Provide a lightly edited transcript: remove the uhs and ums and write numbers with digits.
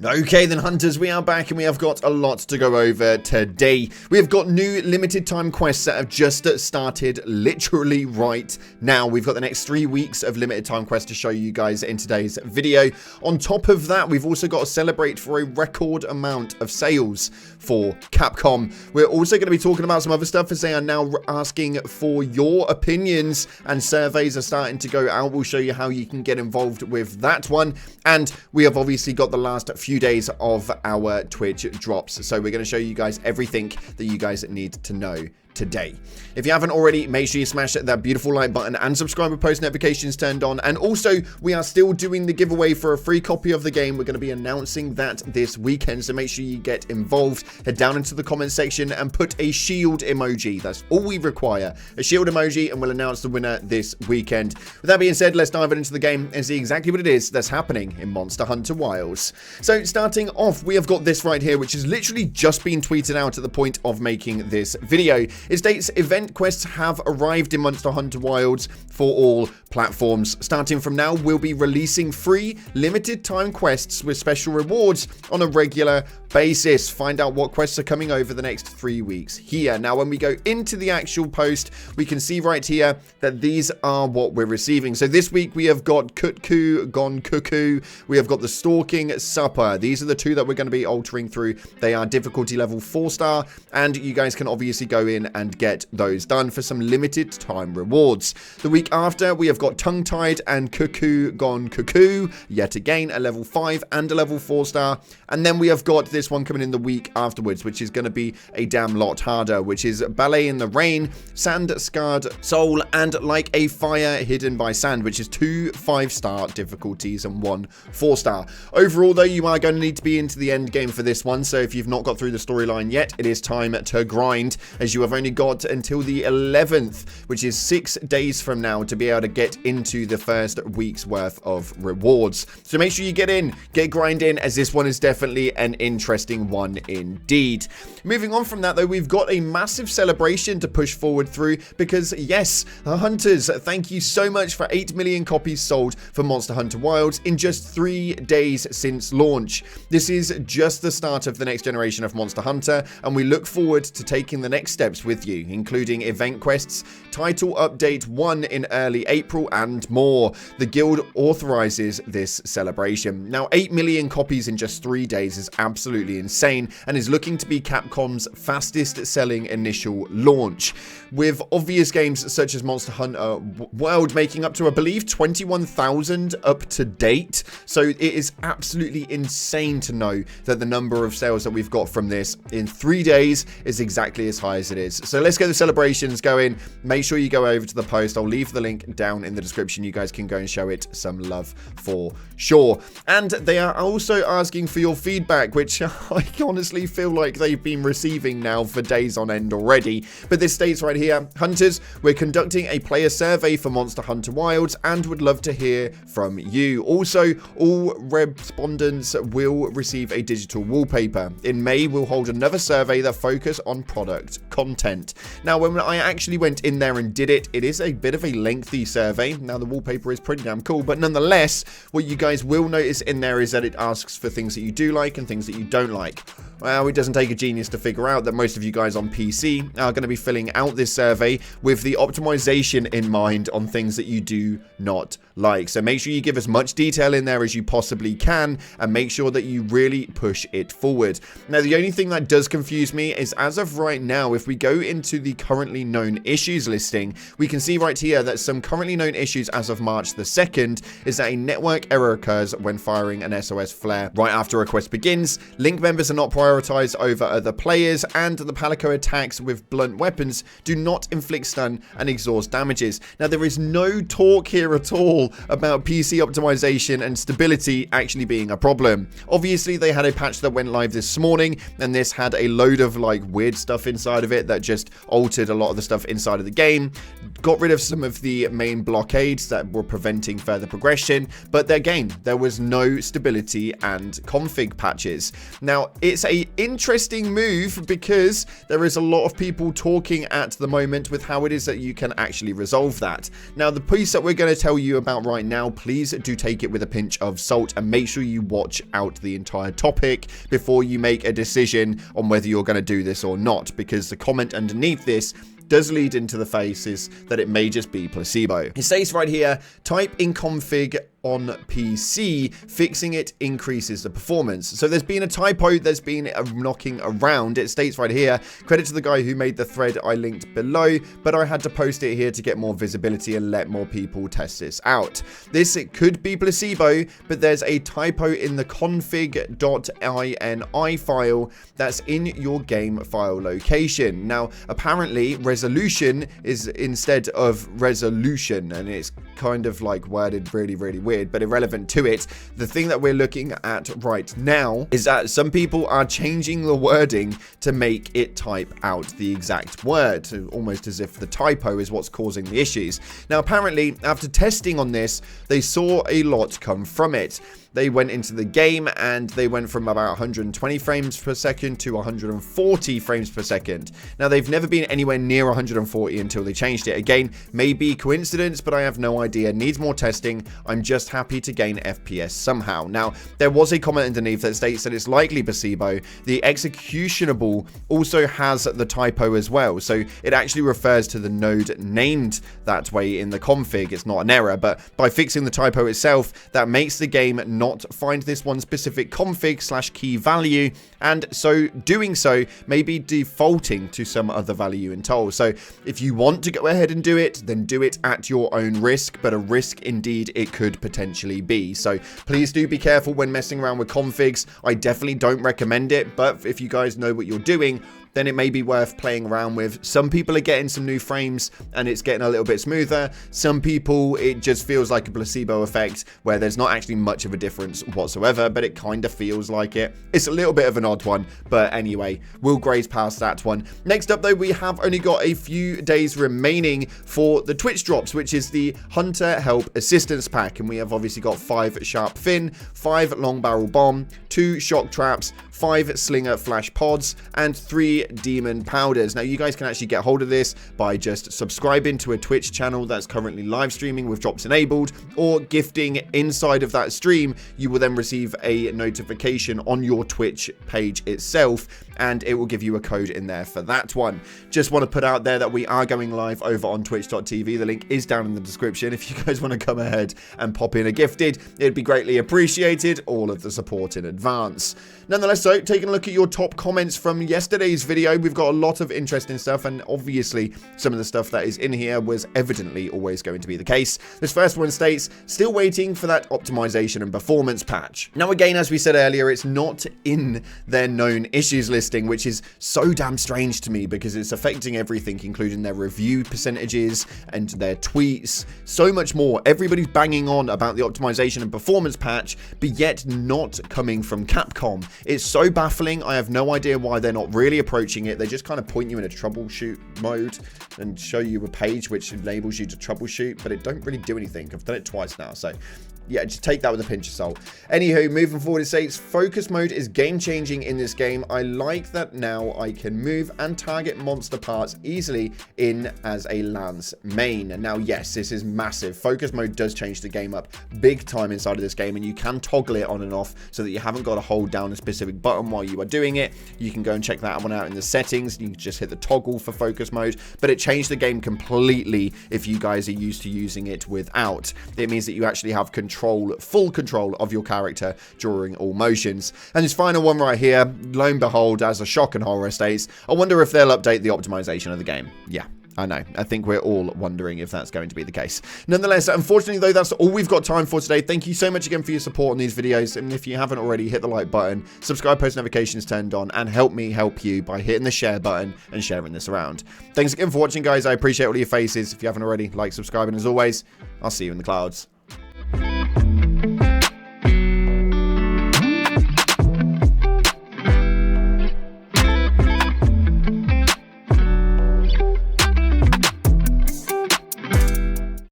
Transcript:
Okay then, hunters, we are back and we have got a lot to go over today. We have got new limited time quests that have just started literally right now. We've got the next 3 weeks of limited time quests to show you guys in today's video. On top of that, we've also got to celebrate for a record amount of sales for Capcom. We're also going to be talking about some other stuff as they are now asking for your opinions and surveys are starting to go out. We'll show you how you can get involved with that one. And we have obviously got the last few days of our Twitch drops, so we're going to show you guys everything that you guys need to know today. If you haven't already, make sure you smash that beautiful like button and subscribe with post notifications turned on. And also, we are still doing the giveaway for a free copy of the game. We're going to be announcing that this weekend, so make sure you get involved. Head down into the comment section and put a shield emoji. That's all we require, a shield emoji, and we'll announce the winner this weekend. With that being said, let's dive into the game and see exactly what it is that's happening in Monster Hunter Wilds. So starting off, we have got this right here, which has literally just been tweeted out at the point of making this video. It states event quests have arrived in Monster Hunter Wilds for all platforms. Starting from now, we'll be releasing free limited time quests with special rewards on a regular basis. Find out what quests are coming over the next 3 weeks here. Now, when we go into the actual post, we can see right here that these are what we're receiving. So this week we have got Kutku Gone Cuckoo. We have got the Stalking Supper. These are the two that we're going to be altering through. They are difficulty level 4-star, and you guys can obviously go in and get those done for some limited time rewards. The week after, we have got Tongue Tied and Cuckoo Gone Cuckoo. Yet again, a level 5 and a level 4-star. And then we have got this one coming in the week afterwards, which is going to be a damn lot harder, which is Ballet in the Rain, Sand Scarred Soul, and Like a Fire Hidden by Sand, which is 2 5-star difficulties and 1 4-star. Overall, though, you are going to need to be into the end game for this one, so if you've not got through the storyline yet, it is time to grind, as you have only got until the 11th, which is 6 days from now, to be able to get into the first week's worth of rewards. So make sure you get in, get grinding, as this one is definitely an interesting one indeed. Moving on from that, though, we've got a massive celebration to push forward through, because yes, the hunters, thank you so much for 8 million copies sold for Monster Hunter Wilds in just 3 days since launch. This is just the start of the next generation of Monster Hunter, and we look forward to taking the next steps with you, including event quests, title update 1 in early April, and more. The guild authorizes this celebration. Now, 8 million copies in just 3 days is absolutely insane, and is looking to be Capcom's fastest selling initial launch, with obvious games such as Monster Hunter World making up to, I believe, 21,000 up to date. So it is absolutely insane to know that the number of sales that we've got from this in 3 days is exactly as high as it is. So let's get the celebrations going. Make sure you go over to the post. I'll leave the link down in the description. You guys can go and show it some love for sure. And they are also asking for your feedback, which I honestly feel like they've been receiving now for days on end already. But this states right here, hunters, we're conducting a player survey for Monster Hunter Wilds and would love to hear from you. Also, all respondents will receive a digital wallpaper. In May, we'll hold another survey that focus on product content. Now, when I actually went in there and did it, it is a bit of a lengthy survey. Now, the wallpaper is pretty damn cool, but nonetheless, what you guys will notice in there is that it asks for things that you do like and things that you don't like. Well, it doesn't take a genius to figure out that most of you guys on PC are going to be filling out this survey with the optimization in mind on things that you do not like. So make sure you give as much detail in there as you possibly can, and make sure that you really push it forward. Now, the only thing that does confuse me is, as of right now, if we go into the currently known issues listing, we can see right here that some currently known issues as of March the 2nd is that a network error occurs when firing an SOS flare right after a quest begins. Link members are not prioritized over other players, and the Palico attacks with blunt weapons do not inflict stun and exhaust damages. Now, there is no talk here at all about PC optimization and stability actually being a problem. Obviously, they had a patch that went live this morning, and this had a load of like weird stuff inside of it that just altered a lot of the stuff inside of the game, got rid of some of the main blockades that were preventing further progression, but again, there was no stability and config patches. Now, it's a a interesting move because there is a lot of people talking at the moment with how it is that you can actually resolve that. Now, the piece that we're going to tell you about right now, please do take it with a pinch of salt and make sure you watch out the entire topic before you make a decision on whether you're going to do this or not, because the comment underneath this does lead into the faces that it may just be placebo. It says right here, type in config on PC, fixing it increases the performance. So there's been a typo, there's been a knocking around. It states right here, credit to the guy who made the thread I linked below, but I had to post it here to get more visibility and let more people test this out. It could be placebo, but there's a typo in the config.ini file that's in your game file location. Now, apparently resolution is instead of resolution, and it's kind of like worded really weird, but irrelevant to it. The thing that we're looking at right now is that some people are changing the wording to make it type out the exact word, so almost as if the typo is what's causing the issues. Now, apparently, after testing on this, they saw a lot come from it. They went into the game and they went from about 120 frames per second to 140 frames per second. Now, they've never been anywhere near 140 until they changed it. Again, maybe coincidence, but I have no idea. Needs more testing. I'm just happy to gain FPS somehow. Now, there was a comment underneath that states that it's likely placebo. The executionable also has the typo as well. So it actually refers to the node named that way in the config. It's not an error, but by fixing the typo itself, that makes the game not find this one specific config/key value, and so doing so may be defaulting to some other value in toll. So if you want to go ahead and do it, then do it at your own risk, but a risk indeed it could potentially be. So please do be careful when messing around with configs. I definitely don't recommend it, but if you guys know what you're doing, then it may be worth playing around with. Some people are getting some new frames and it's getting a little bit smoother. Some people, it just feels like a placebo effect where there's not actually much of a difference whatsoever, but it kind of feels like it. It's a little bit of an odd one, but anyway, we'll graze past that one. Next up though, we have only got a few days remaining for the Twitch drops, which is the Hunter Help Assistance Pack. And we have obviously got 5 Sharp Fin, 5 Long Barrel Bomb, 2 Shock Traps, 5 Slinger Flash Pods, and 3 Demon Powders. Now, you guys can actually get hold of this by just subscribing to a Twitch channel that's currently live streaming with drops enabled, or gifting inside of that stream. You will then receive a notification on your Twitch page itself, and it will give you a code in there for that one. Just want to put out there that we are going live over on twitch.tv. The link is down in the description. If you guys want to come ahead and pop in a gifted, it'd be greatly appreciated. All of the support in advance. Nonetheless, so taking a look at your top comments from yesterday's video, we've got a lot of interesting stuff, and obviously some of the stuff that is in here was evidently always going to be the case. This first one states, still waiting for that optimization and performance patch. Now again, as we said earlier, it's not in their known issues listing, which is so damn strange to me because it's affecting everything, including their review percentages and their tweets, so much more. Everybody's banging on about the optimization and performance patch, but yet not coming from Capcom. It's so baffling. I have no idea why they're not really approaching it. They just kind of point you in a troubleshoot mode and show you a page which enables you to troubleshoot, but it don't really do anything. I've done it twice now, so yeah, just take that with a pinch of salt. Anywho, moving forward, it says, focus mode is game-changing in this game. I like that now I can move and target monster parts easily in as a lance main. And now, yes, this is massive. Focus mode does change the game up big time inside of this game, and you can toggle it on and off so that you haven't got to hold down a specific button while you are doing it. You can go and check that one out in the settings. You can just hit the toggle for focus mode, but it changed the game completely if you guys are used to using it without. It means that you actually have full control of your character during all motions. And this final one right here, lo and behold, as a shock and horror states, I wonder if they'll update the optimization of the game. Yeah, I know. I think we're all wondering if that's going to be the case. Nonetheless, unfortunately, though, that's all we've got time for today. Thank you so much again for your support on these videos. And if you haven't already, hit the like button, subscribe, post notifications turned on, and help me help you by hitting the share button and sharing this around. Thanks again for watching, guys. I appreciate all your faces. If you haven't already, like, subscribe, and as always, I'll see you in the clouds.